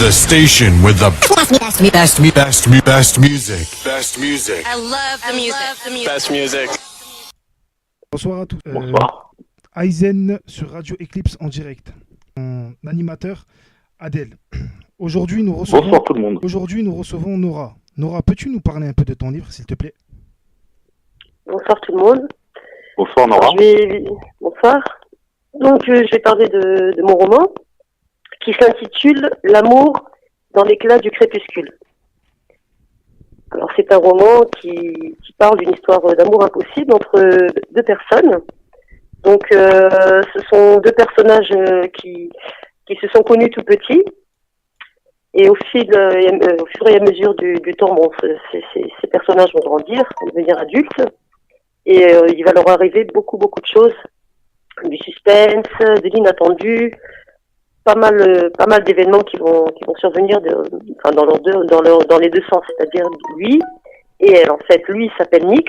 The station with the best music. Best music. I love the music. Best music. Bonsoir à tous. Bonsoir. Aizen sur Radio Eclipse en direct. Mon animateur, Adèle. Aujourd'hui, nous recevons, Bonsoir tout le monde. aujourd'hui, nous recevons Nora. Nora, peux-tu nous parler un peu de ton livre, s'il te plaît? Bonsoir tout le monde. Bonsoir Nora. Bonsoir. Donc je vais parler de mon roman qui s'intitule L'amour dans l'éclat du crépuscule. Alors c'est un roman qui parle d'une histoire d'amour impossible entre deux personnes. Donc ce sont deux personnages qui se sont connus tout petits. Et au fur et à mesure du temps, bon, ces personnages vont grandir, vont devenir adultes. Et il va leur arriver beaucoup de choses, du suspense, de l'inattendu, pas mal d'événements qui vont survenir dans les deux sens, c'est-à-dire lui et elle. En fait, lui il s'appelle Nix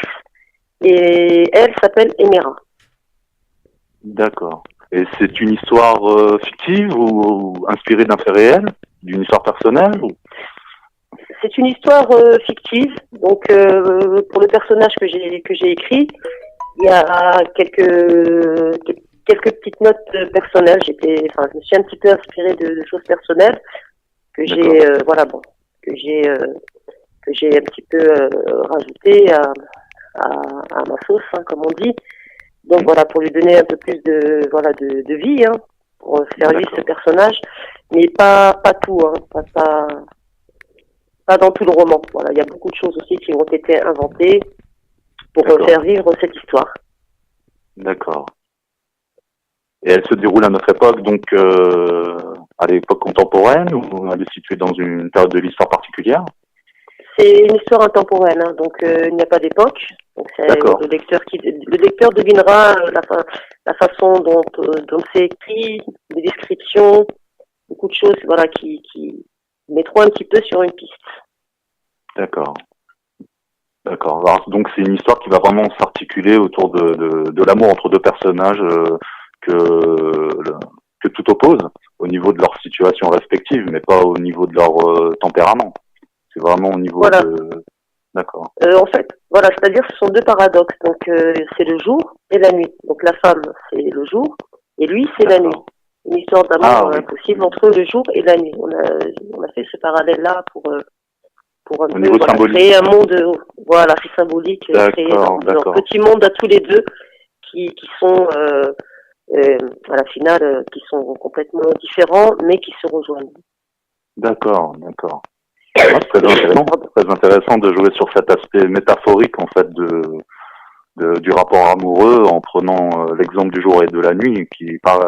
et elle s'appelle Emera. D'accord. Et c'est une histoire fictive ou inspirée d'un fait réel, d'une histoire personnelle ou... C'est une histoire fictive. Donc pour le personnage que j'ai écrit, il y a quelques petites notes personnelles. Je me suis un petit peu inspirée de choses personnelles que j'ai que j'ai un petit peu rajoutées à ma sauce, hein, comme on dit. Donc voilà, pour lui donner un peu plus de vie, hein, pour faire vivre ce personnage, mais pas tout, hein, pas dans tout le roman. Voilà, il y a beaucoup de choses aussi qui ont été inventées pour faire vivre cette histoire. D'accord. Et elle se déroule à notre époque, donc à l'époque contemporaine, ou elle est située dans une période de l'histoire particulière? C'est une histoire intemporelle, hein, donc il n'y a pas d'époque. Donc c'est le lecteur devinera la façon dont c'est écrit, les descriptions, beaucoup de choses, voilà, qui mettront un petit peu sur une piste. D'accord. Alors, donc c'est une histoire qui va vraiment s'articuler autour de l'amour entre deux personnages que tout oppose au niveau de leur situation respective, mais pas au niveau de leur tempérament. C'est vraiment au niveau de... D'accord. En fait, voilà, c'est-à-dire ce sont deux paradoxes. Donc c'est le jour et la nuit. Donc la femme c'est le jour et lui c'est la nuit. Une histoire d'amour impossible entre le jour et la nuit. On a fait ce parallèle-là pour un peu, créer un monde, voilà, c'est symbolique, créer leur petit monde à tous les deux qui sont à la finale qui sont complètement différents mais qui se rejoignent. D'accord. C'est très intéressant de jouer sur cet aspect métaphorique en fait du rapport amoureux en prenant l'exemple du jour et de la nuit qui par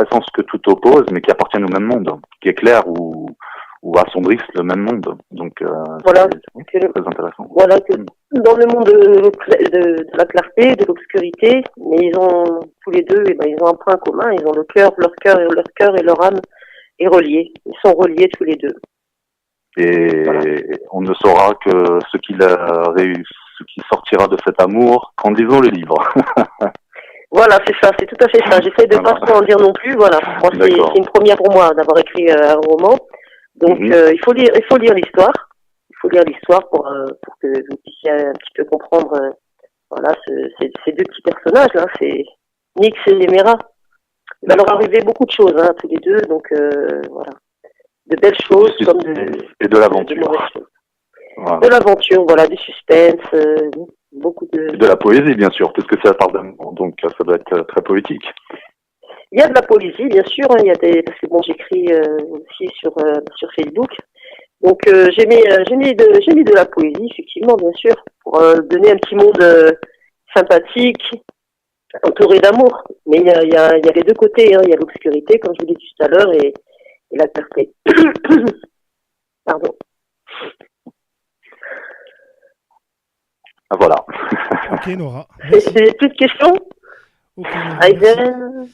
essence que tout oppose mais qui appartiennent au même monde, qui éclairent ou assombrissent le même monde. Donc voilà, c'est très intéressant. Voilà que dans le monde de la clarté, de l'obscurité, mais ils ont tous les deux, ils ont un point commun, ils ont leur cœur et leur âme est relié. Ils sont reliés tous les deux. Et on ne saura que ce qui sortira de cet amour qu'en lisant le livre. Voilà, c'est ça, c'est tout à fait ça. J'essaie de pas trop en dire non plus. Voilà, moi, c'est une première pour moi d'avoir écrit un roman. Donc il faut lire l'histoire. Il faut lire l'histoire pour que vous puissiez un petit peu comprendre. Voilà, ces deux petits personnages là, c'est Nix et Emera. Il va leur arriver beaucoup de choses, hein, tous les deux. Donc voilà. De belles choses et de l'aventure. De l'aventure, voilà, du suspense, beaucoup de... De la poésie, bien sûr, puisque ça parle d'amour, donc ça doit être très poétique. Il y a de la poésie, bien sûr, hein, parce que bon, j'écris aussi sur Facebook. Donc j'ai mis de la poésie, effectivement, bien sûr, pour donner un petit monde sympathique, entouré d'amour. Mais il y a les deux côtés, hein, il y a l'obscurité, comme je vous l'ai dit tout à l'heure, et la clarté. Pardon. Ah, voilà. Ok, Nora. C'est plus de questions? Ok, Nora. Aizen.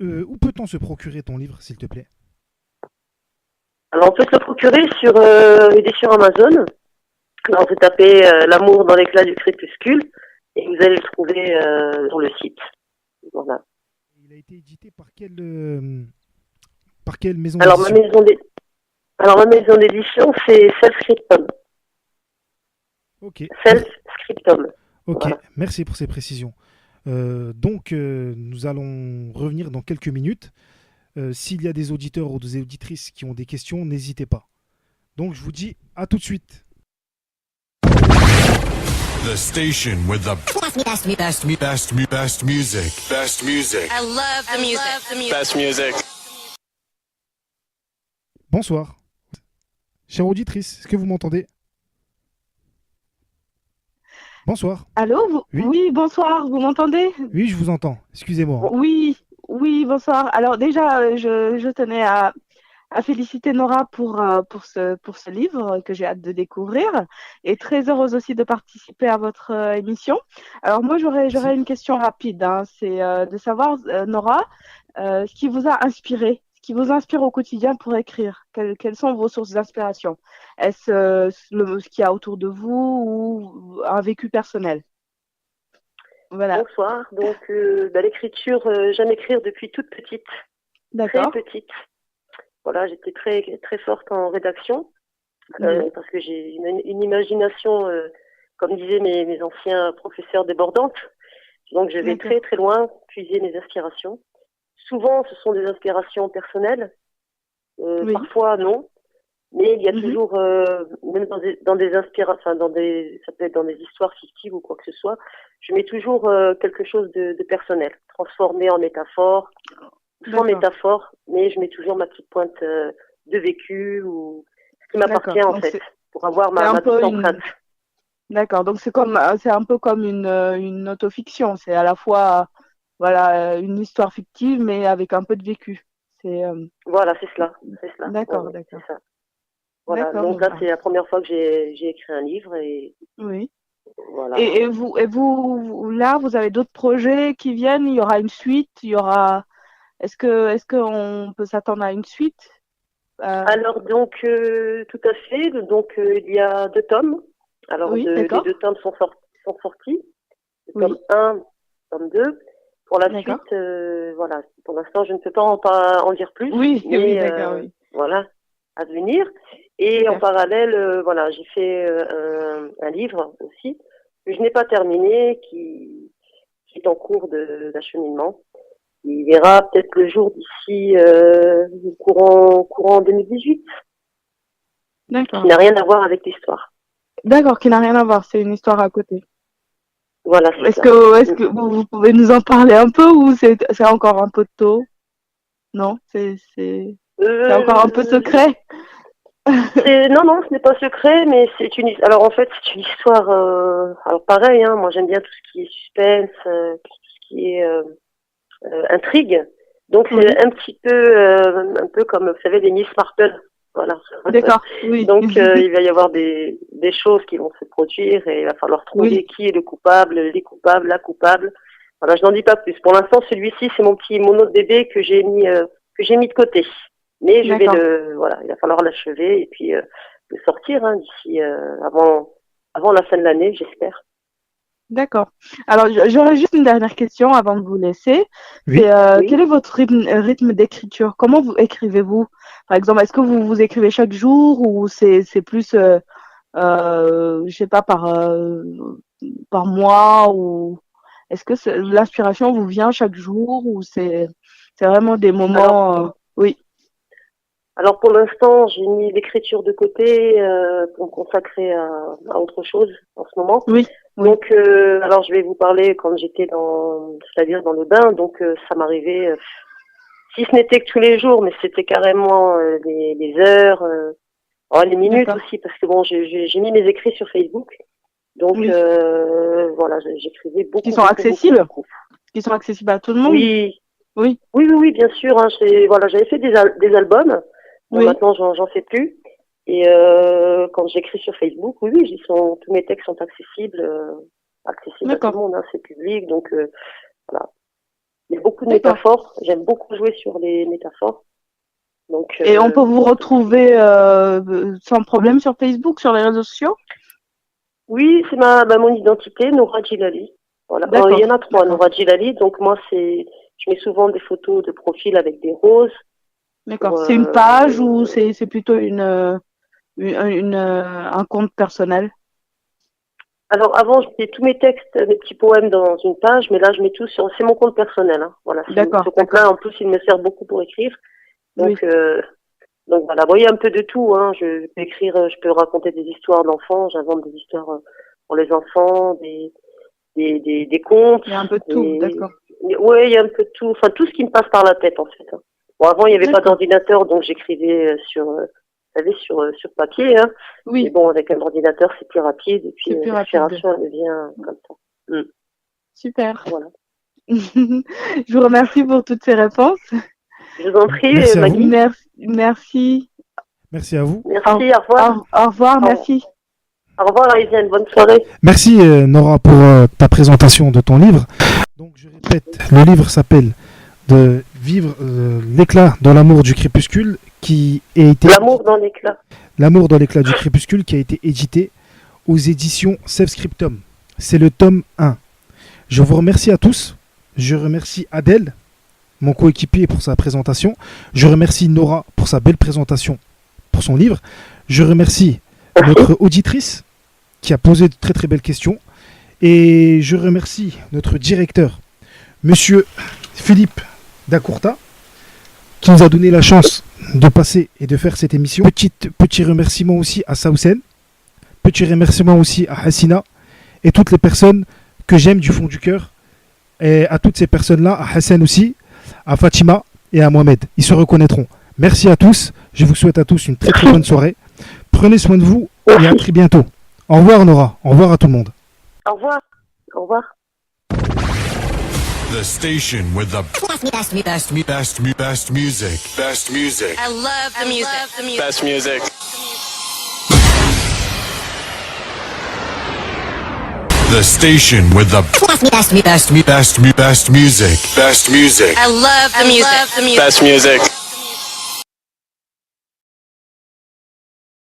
Où peut-on se procurer ton livre, s'il te plaît? Alors, on peut se le procurer sur l'édition Amazon. Alors, vous tapez L'amour dans l'éclat du crépuscule et vous allez le trouver sur le site. Voilà. Il a été édité par quelle maison Alors, ma d'édition? Alors, ma maison d'édition, c'est Self-Scriptum. Ok. Self-Scriptum. Ok, Voilà. merci pour ces précisions. Donc, nous allons revenir dans quelques minutes. S'il y a des auditeurs ou des auditrices qui ont des questions, n'hésitez pas. Donc, je vous dis à tout de suite. The station with the best music. Best music. I love the music. Best music. Bonsoir. Chère auditrice, est-ce que vous m'entendez? Bonsoir. Allô, Oui. oui, bonsoir, vous m'entendez? Oui, je vous entends. Excusez-moi. Oui, oui, bonsoir. Alors déjà, je tenais à féliciter Nora pour ce livre que j'ai hâte de découvrir et très heureuse aussi de participer à votre émission. Alors moi, j'aurais une question rapide, hein. C'est de savoir, Nora, ce qui vous a inspiré, ce qui vous inspire au quotidien pour écrire. Quelles sont vos sources d'inspiration? Est-ce ce qu'il y a autour de vous ou un vécu personnel? Voilà, Bonsoir. Donc, l'écriture, j'aime écrire depuis toute petite, très d'accord. petite. Voilà, j'étais très, très forte en rédaction Oui, parce que j'ai une imagination, comme disaient mes anciens professeurs, débordante. Donc, je vais d'accord. très, très loin puiser mes inspirations. Souvent, ce sont des inspirations personnelles. Oui. Parfois, non. Mais il y a Mhm. toujours, même dans des inspirations, enfin, ça peut être dans des histoires fictives ou quoi que ce soit, je mets toujours quelque chose de personnel, transformé en métaphore, sans D'accord, métaphore, mais je mets toujours ma petite pointe de vécu ou ce qui d'accord. m'appartient en Donc fait, pour avoir c'est un ma peu petite une, empreinte. d'accord. Donc c'est un peu comme une autofiction. C'est à la fois, voilà, une histoire fictive, mais avec un peu de vécu. C'est, Voilà, c'est cela, c'est cela. Ouais, d'accord, ouais, d'accord, c'est ça. Voilà, d'accord. donc Bon, là bah, c'est la première fois que j'ai écrit un livre et oui. voilà. Là, vous avez d'autres projets qui viennent. Il y aura une suite. Il y aura. Est-ce qu'on peut s'attendre à une suite? Alors donc tout à fait, donc il y a 2 tomes. Alors Oui, les d'accord. 2 tomes sont sortis. Le Oui, tome 1, tome 2. Pour la d'accord. suite, voilà, pour l'instant je ne peux pas en dire plus, Oui, oui, mais d'accord, oui. voilà, à venir. Et en Super. parallèle, voilà, j'ai fait un livre aussi que je n'ai pas terminé, qui est en cours d'acheminement. Il verra peut-être le jour d'ici courant 2018, qui D'accord. n'a rien à voir avec l'histoire. D'accord, qui n'a rien à voir. C'est une histoire à côté. Voilà, c'est ça. Est-ce que vous pouvez nous en parler un peu ou c'est encore un peu tôt? Non, c'est encore un peu Euh, secret? non, ce n'est pas secret, mais alors en fait, c'est une histoire, alors pareil, hein, moi j'aime bien tout ce qui est suspense, tout ce qui est intrigue. Donc Oui, c'est un peu comme, vous savez, les Miss Marple. Voilà. d'accord, oui. Donc il va y avoir des choses qui vont se produire et il va falloir trouver Oui, qui est le coupable, les coupables, la coupable. Voilà, je n'en dis pas plus. Pour l'instant, celui-ci, c'est mon autre bébé que j'ai mis de côté. Mais je vais d'accord, voilà, il va falloir l'achever et puis le sortir hein, d'ici avant la fin de l'année, j'espère. d'accord. Alors, j'aurais juste une dernière question avant de vous laisser. Oui. C'est Oui. quel est votre rythme d'écriture? Comment vous écrivez-vous? Par exemple, est-ce que vous écrivez chaque jour ou c'est plus, je sais pas, par mois ou est-ce que l'inspiration vous vient chaque jour ou c'est vraiment des Alors, moments, oui, alors pour l'instant, j'ai mis l'écriture de côté pour me consacrer à autre chose en ce moment. oui, oui, Donc, alors je vais vous parler quand j'étais c'est-à-dire dans le bain. Donc, ça m'arrivait, si ce n'était que tous les jours, mais c'était carrément les heures, les minutes d'accord, aussi, parce que bon, j'ai mis mes écrits sur Facebook. Donc, oui, voilà, j'écrivais beaucoup, qui sont beaucoup, accessibles, beaucoup. qui sont accessibles à tout le monde, Oui, oui, oui, bien sûr. Hein, voilà, j'avais fait des albums. Bon, oui, maintenant, j'en fais plus. Et quand j'écris sur Facebook, oui, tous mes textes sont accessibles à tout le d'accord, monde. Hein, c'est public, donc voilà. Il y a beaucoup de d'accord. métaphores. J'aime beaucoup jouer sur les métaphores. Donc, Et on peut vous retrouver sans problème sur Facebook, sur les réseaux sociaux? oui, c'est mon identité, Nora Djilali. Voilà. Il y en D'accord, a 3, d'accord, Nora Djilali. Donc moi, je mets souvent des photos de profil avec des roses. D'accord. C'est une page ou c'est plutôt un compte personnel? Alors avant, je mettais tous mes textes, mes petits poèmes dans une page, mais là, je mets tout sur. C'est mon compte personnel. Hein. Voilà. D'accord. Ce compte-là, en plus, il me sert beaucoup pour écrire. Donc, donc voilà, vous voyez un peu de tout. Hein. Je peux écrire, je peux raconter des histoires d'enfants. J'invente des histoires pour les enfants, des contes. Il y a un peu de tout, d'accord. Oui, il y a un peu de tout. Enfin, tout ce qui me passe par la tête, en fait. Hein. Bon, avant, il n'y avait pas d'ordinateur, donc j'écrivais sur papier. Hein. Oui. Mais bon, avec un ordinateur, c'est plus rapide. Et puis, l'inspiration, elle vient comme ça. Super. Voilà. Je vous remercie pour toutes ces réponses. Je vous en prie, Merci à Maggie. vous. Merci. Merci à vous. Merci, au revoir. Au revoir, merci. Au revoir, Ariziane, bonne soirée. Merci Nora pour ta présentation de ton livre. Donc je répète, le livre s'appelle de Vivre l'éclat dans l'amour du crépuscule qui a été L'amour dans l'éclat. L'amour dans l'éclat du crépuscule qui a été édité aux éditions Self-Scriptum. C'est le tome 1. Je vous remercie à tous. Je remercie Adèle, mon coéquipier, pour sa présentation. Je remercie Nora pour sa belle présentation pour son livre. Je remercie notre auditrice qui a posé de très très belles questions. Et je remercie notre directeur, monsieur Philippe Dacourta, qui nous a donné la chance de passer et de faire cette émission. Petit remerciement aussi à Saoussen, petit remerciement aussi à Hassina et toutes les personnes que j'aime du fond du cœur. Et à toutes ces personnes-là, à Hassan aussi, à Fatima et à Mohamed. Ils se reconnaîtront. Merci à tous. Je vous souhaite à tous une très très bonne soirée. Prenez soin de vous et à très bientôt. Au revoir Nora. Au revoir à tout le monde. Au revoir. Au revoir. The station with the best music. Best music. I love the music. Best music. The station with the best music. Best music. I love the music. Best music.